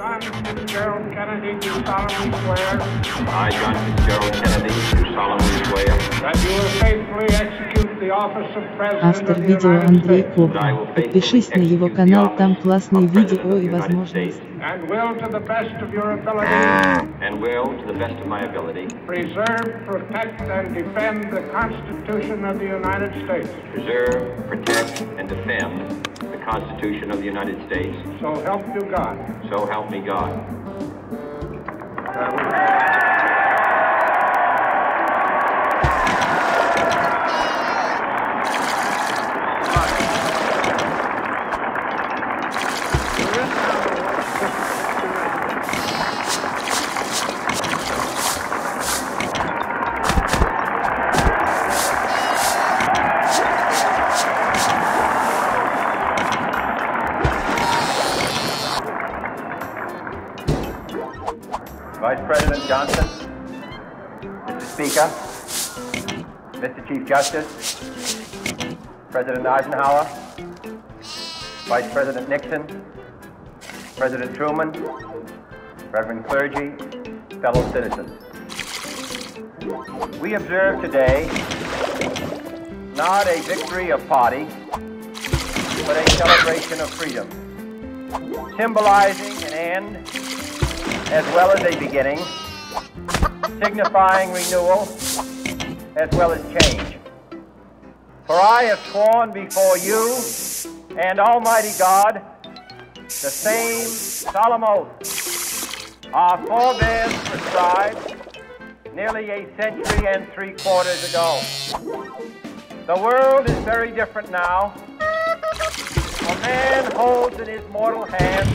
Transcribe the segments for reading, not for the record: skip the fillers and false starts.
John Fitzgerald Kennedy, do solemnly swear. I, John Fitzgerald Kennedy, do solemnly swear. That you will faithfully execute the office of President Автор of the видео United Андрей States. Кобрин. Подпишись на его канал, там классные видео и возможности. And will, to the best of your ability, And will, to the best of my ability, preserve, protect, and defend the Constitution of the United States. preserve, protect, and defend the Constitution of the United States. So help you God. So help me God. Vice President Johnson, Mr. Speaker, Mr. Chief Justice, President Eisenhower, Vice President Nixon, President Truman, Reverend clergy, fellow citizens. We observe today not a victory of party, but a celebration of freedom, symbolizing an end as well as a beginning, signifying renewal as well as change. For I have sworn before you and Almighty God the same solemn oath our forebears prescribed nearly a century and 3/4 ago. The world is very different now. A man holds in his mortal hand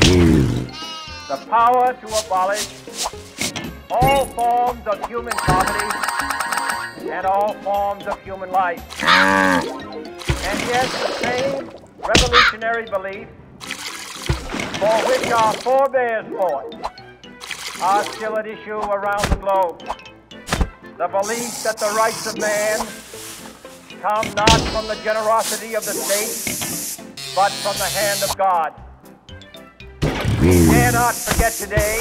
the power to abolish all forms of human poverty and all forms of human life. And yet the same revolutionary belief for which our forebears fought are still at issue around the globe. The belief that the rights of man come not from the generosity of the state, but from the hand of God. We dare not forget today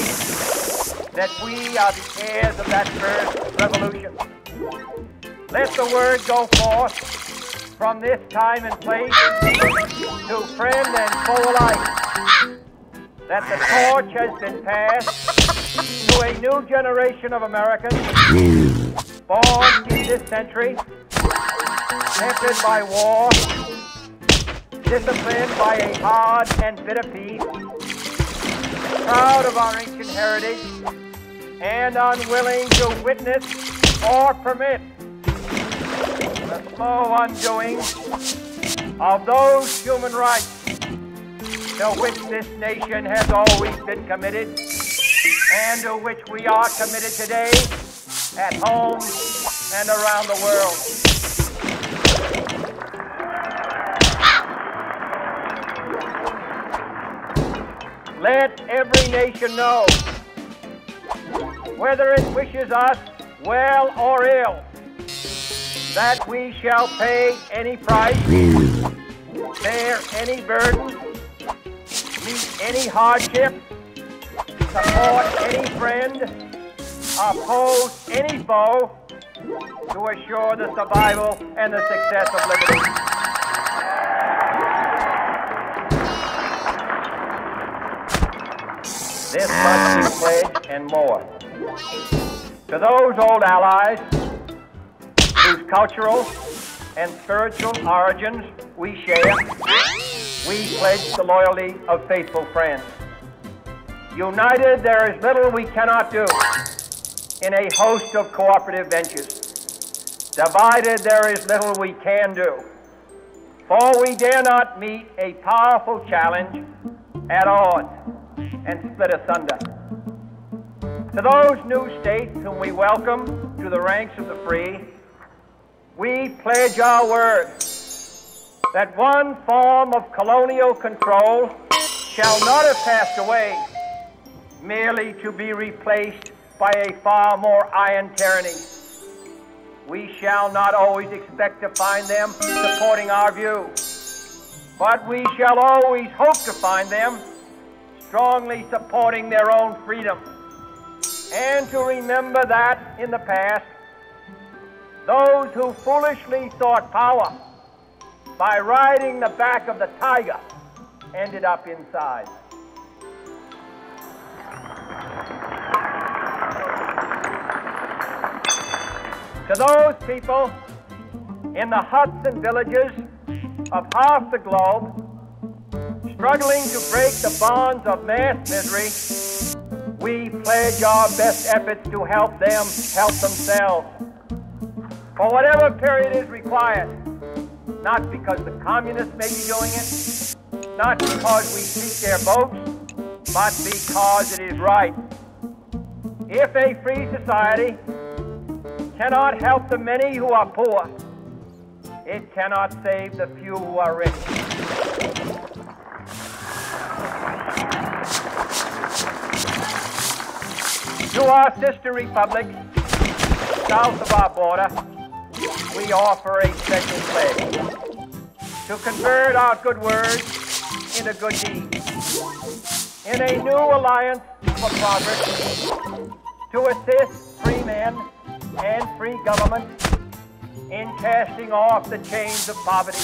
that we are the heirs of that first revolution. Let the word go forth from this time and place to friend and foe alike that the torch has been passed to a new generation of Americans born in this century, tempted by war, disciplined by a hard and bitter peace, proud of our ancient heritage, and unwilling to witness or permit the slow undoing of those human rights to which this nation has always been committed and to which we are committed today at home and around the world. Let every nation know, whether it wishes us well or ill, that we shall pay any price, bear any burden, meet any hardship, support any friend, oppose any foe, to assure the survival and the success of liberty. This much we pledge and more. To those old allies whose cultural and spiritual origins we share, we pledge the loyalty of faithful friends. United, there is little we cannot do in a host of cooperative ventures. Divided, there is little we can do. For we dare not meet a powerful challenge at odds and split asunder. To those new states whom we welcome to the ranks of the free, we pledge our word that one form of colonial control shall not have passed away, merely to be replaced by a far more iron tyranny. We shall not always expect to find them supporting our view, but we shall always hope to find them strongly supporting their own freedom, and to remember that in the past, those who foolishly sought power by riding the back of the tiger ended up inside. To those people in the huts and villages of half the globe, struggling to break the bonds of mass misery, we pledge our best efforts to help them help themselves. For whatever period is required, not because the communists may be doing it, not because we seek their votes, but because it is right. If a free society cannot help the many who are poor, it cannot save the few who are rich. To our sister republics, south of our border, we offer a special pledge to convert our good words into good deeds, in a new alliance for progress, to assist free men and free governments in casting off the chains of poverty.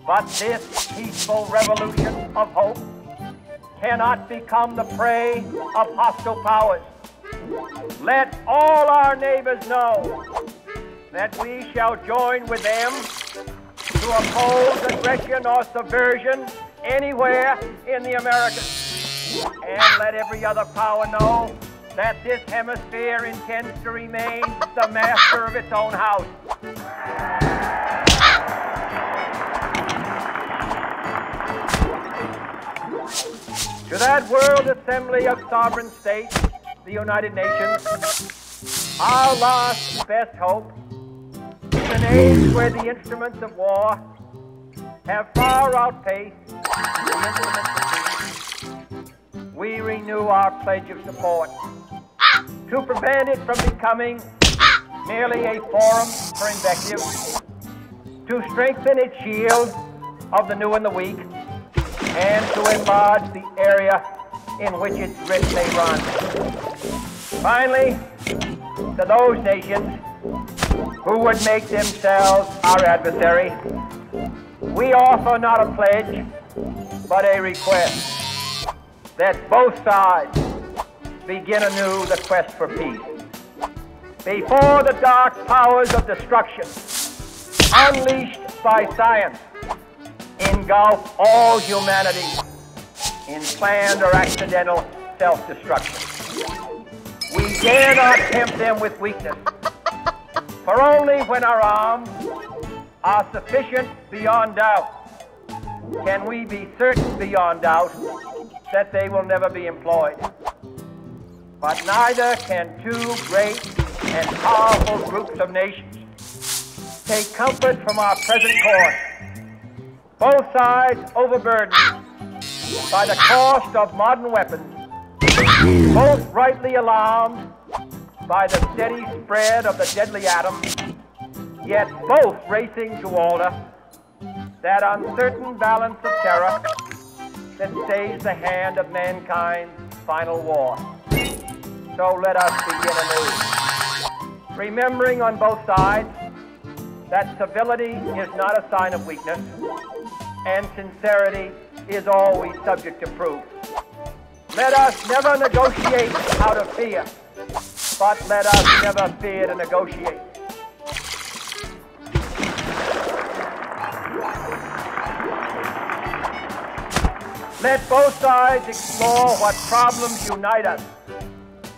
But this peaceful revolution of hope cannot become the prey of hostile powers. Let all our neighbors know that we shall join with them to oppose aggression or subversion anywhere in the Americas. And let every other power know that this hemisphere intends to remain the master of its own house. To that World Assembly of Sovereign States, the United Nations, our last best hope, in an age where the instruments of war have far outpaced the instruments of peace, we renew our pledge of support to prevent it from becoming merely a forum for invective, to strengthen its shield of the new and the weak, and to enlarge the area in which its grit may run. Finally, to those nations who would make themselves our adversary, we offer not a pledge, but a request that both sides begin anew the quest for peace. Before the dark powers of destruction, unleashed by science, engulf all humanity in planned or accidental self-destruction. We dare not tempt them with weakness, for only when our arms are sufficient beyond doubt can we be certain beyond doubt that they will never be employed. But neither can two great and powerful groups of nations take comfort from our present course, both sides overburdened by the cost of modern weapons, both rightly alarmed by the steady spread of the deadly atom, yet both racing to alter that uncertain balance of terror that stays the hand of mankind's final war. So let us begin anew, remembering on both sides that civility is not a sign of weakness, and sincerity is always subject to proof. Let us never negotiate out of fear, but let us never fear to negotiate. Let both sides explore what problems unite us,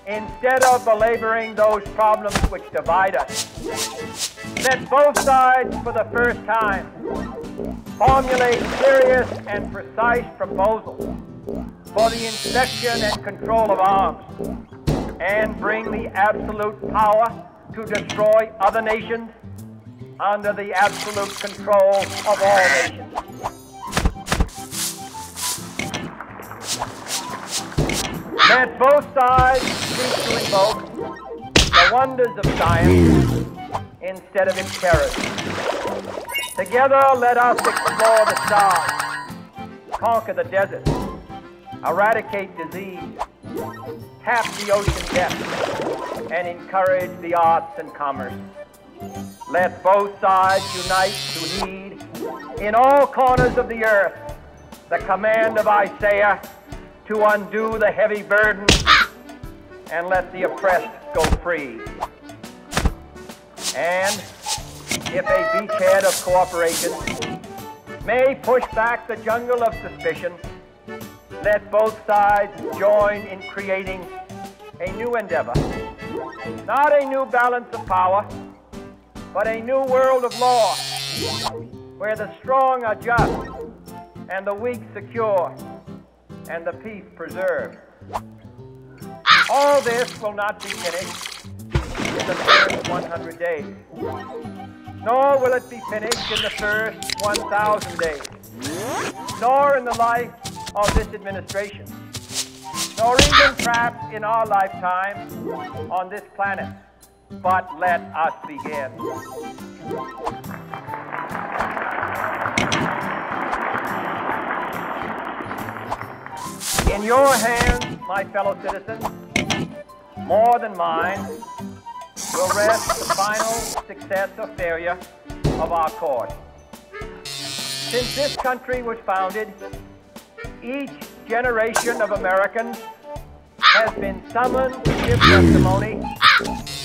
instead of belaboring those problems which divide us. Let both sides, for the first time, formulate serious and precise proposals for the inspection and control of arms, and bring the absolute power to destroy other nations under the absolute control of all nations. Let both sides seek to invoke the wonders of science instead of its terrors. Together, let us explore the stars, conquer the desert, eradicate disease, tap the ocean depths, and encourage the arts and commerce. Let both sides unite to heed in all corners of the earth the command of Isaiah to undo the heavy burden and let the oppressed go free. And if a beachhead of cooperation may push back the jungle of suspicion, let both sides join in creating a new endeavor, not a new balance of power, but a new world of law, where the strong are just, and the weak secure, and the peace preserved. All this will not be finished in the first 100 days, nor will it be finished in the first 1,000 days, nor in the life of this administration, nor even perhaps in our lifetime on this planet. But let us begin. In your hands, my fellow citizens, more than mine, will rest the final success or failure of our course. Since this country was founded, each generation of Americans has been summoned to give testimony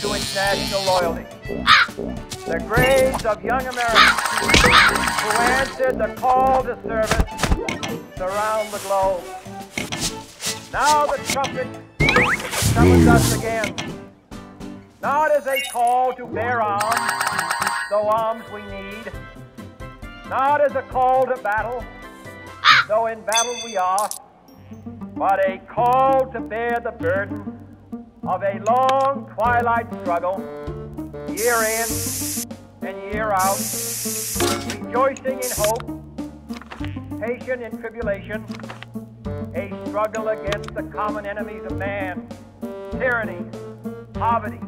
to its national loyalty. The graves of young Americans who answered the call to service surround the globe. Now the trumpet summons us again, not as a call to bear arms, though arms we need, not as a call to battle, though in battle we are, but a call to bear the burden of a long twilight struggle, year in and year out, rejoicing in hope, patient in tribulation, a struggle against the common enemies of man, tyranny, poverty,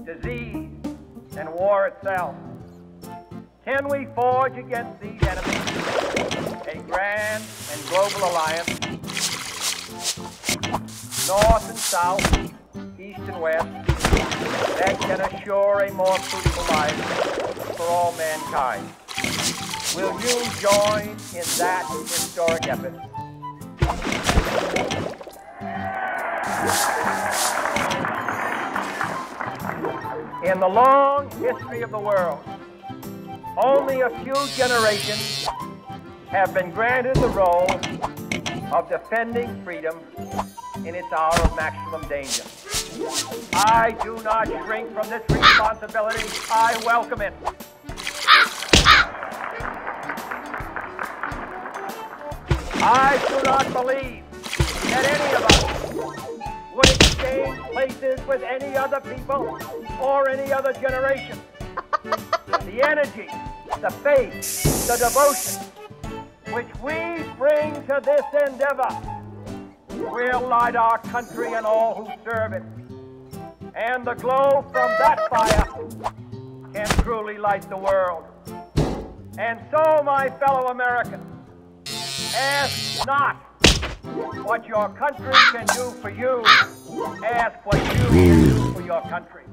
disease, and war itself. Can we forge against these enemies a grand and global alliance, north and south, east and west, that can assure a more fruitful life for all mankind? Will you join in that historic effort? In the long history of the world, only a few generations have been granted the role of defending freedom in its hour of maximum danger. I do not shrink from this responsibility. I welcome it. I do not believe that any of us would exchange places with any other people or any other generation. The energy, the faith, the devotion which we bring to this endeavor will light our country and all who serve it. And the glow from that fire can truly light the world. And so, my fellow Americans, ask not what your country can do for you. Ask what you can do for your country.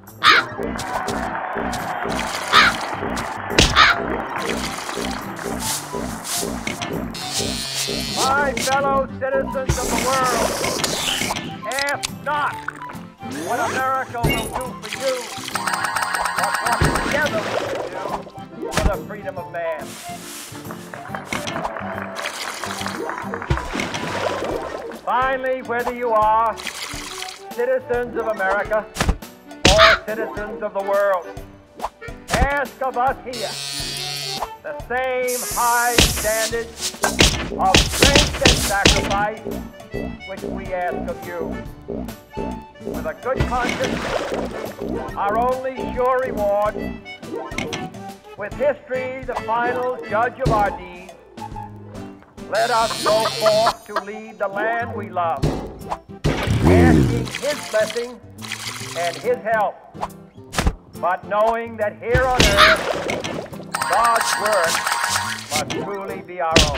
My fellow citizens of the world, ask not what America will do for you, but what together we can do for the freedom of man. Finally, whether you are citizens of America or citizens of the world, ask of us here the same high standards of strength and sacrifice which we ask of you. With a good conscience, our only sure reward, with history the final judge of our deeds, let us go forth to lead the land we love, asking His blessing and His help, but knowing that here on earth, God's work must truly be our own.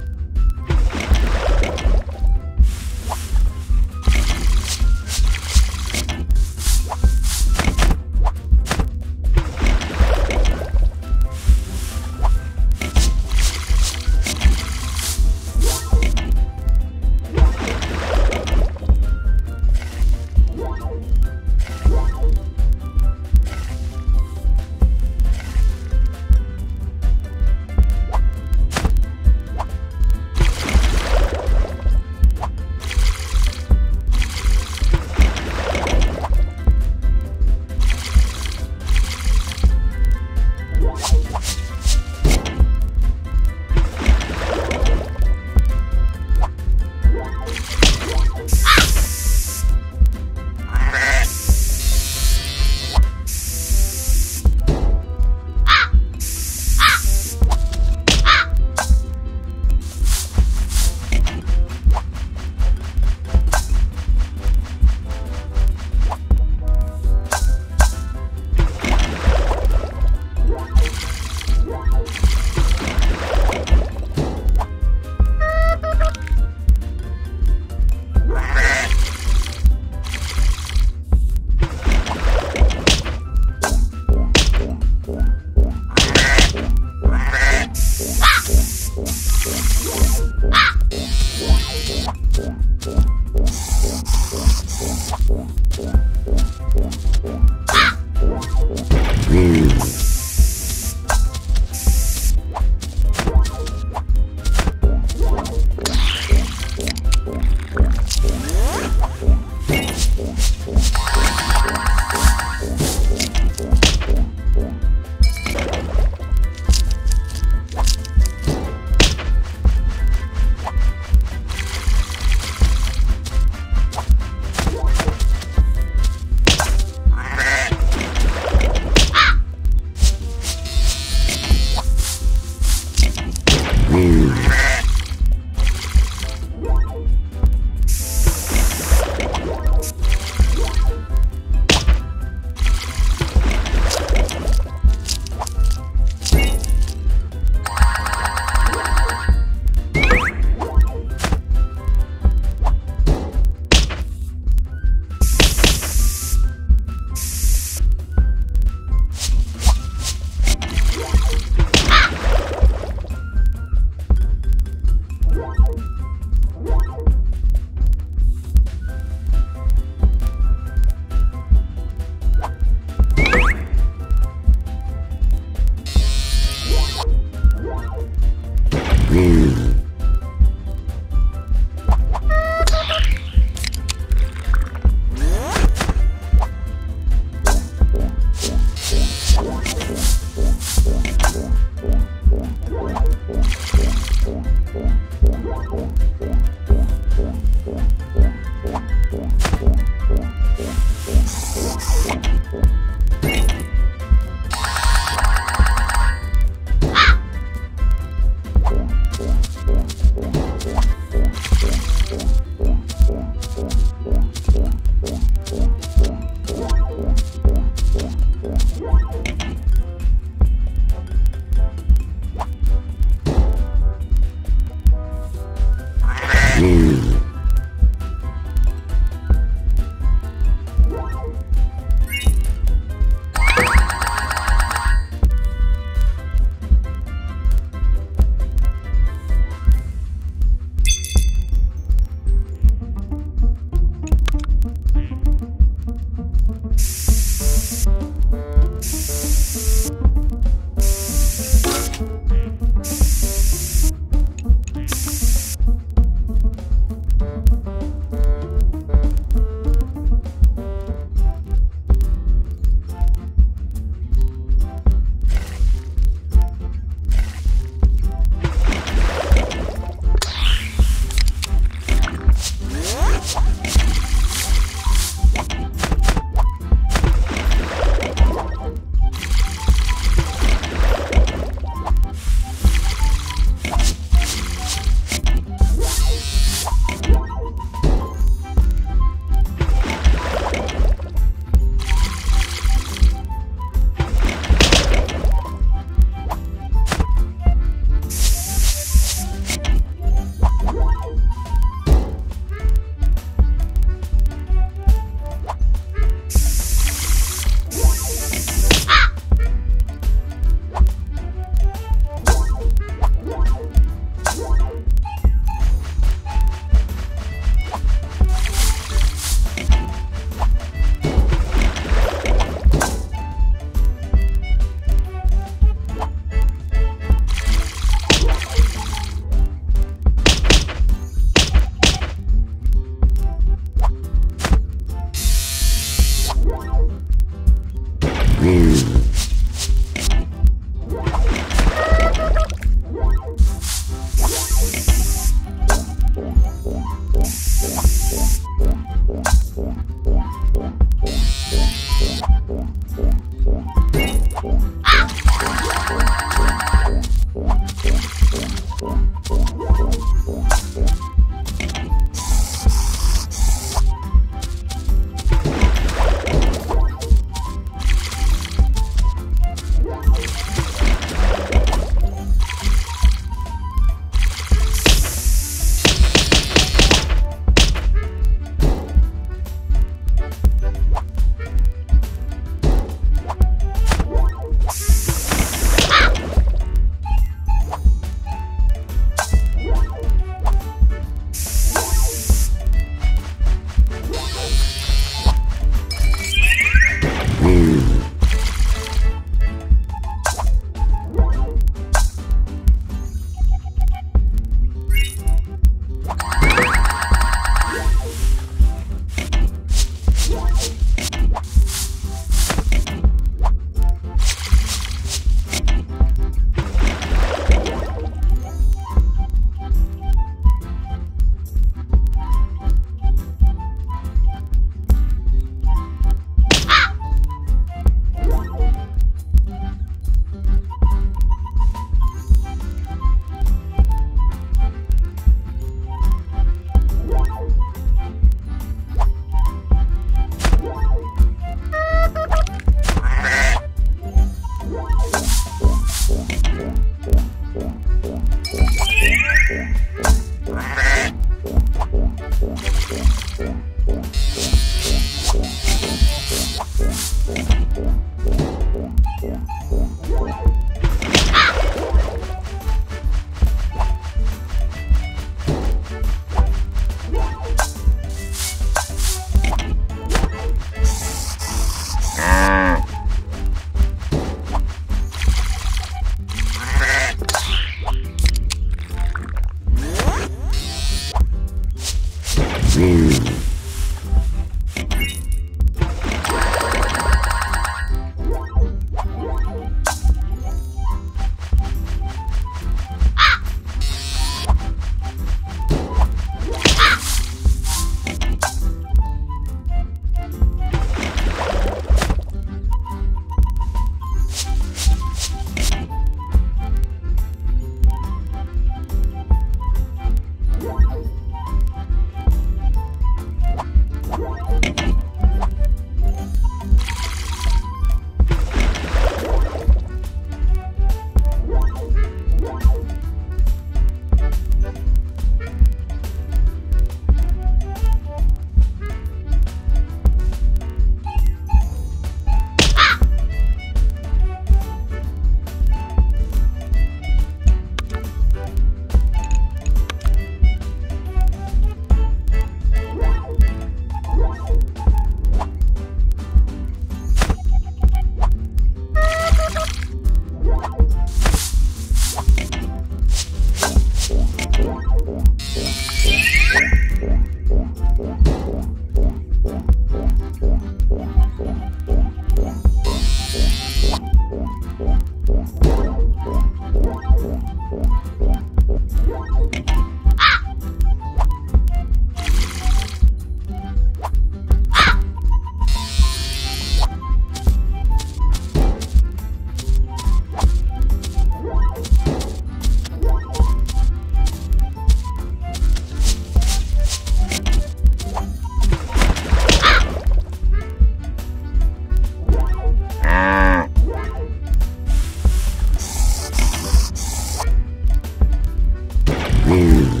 Move.